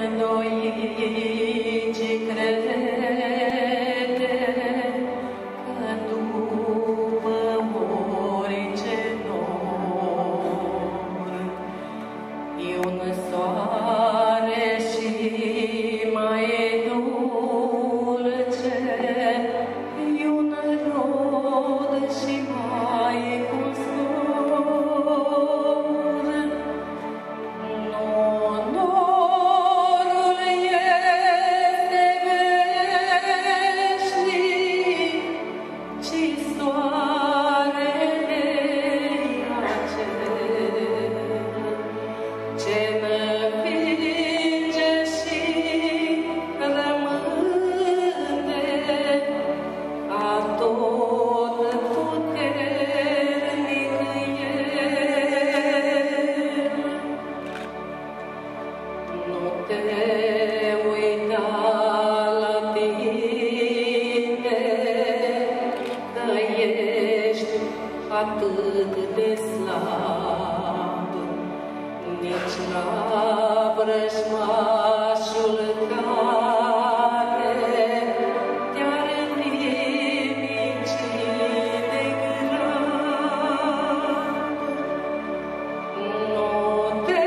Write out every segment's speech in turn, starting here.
îndoiți crede că după orice nor e un soare și mai dulce, e un rod și mai gustor. Norul este veșnic, ci soarele acel ce învinge și rămâne a tot puternic El. Nu te uita la tine, că ești atât de slab, nici la vrăjmașul care te-ar nimici de grab. Nu te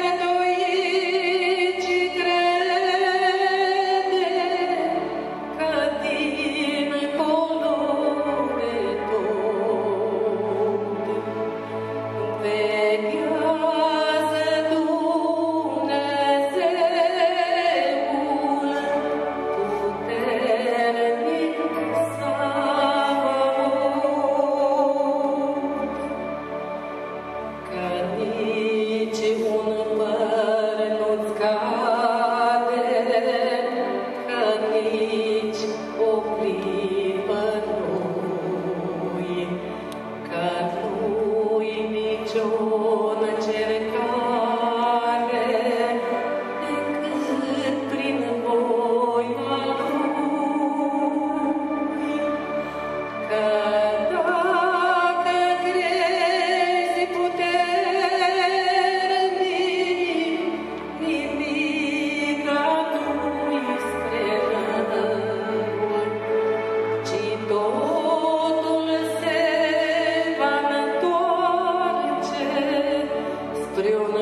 îndoi, ci crede că dincolo de tot veghează Dumnezeul puternic Sabaoth, că nici un păr nu-ți cade, că nici o clipă nu-i, că nu-i nicio încercare decât prin voia Lui. Că dacă crezi puternic, nimica nu-i spre rău, ci totul se va întoarce spre un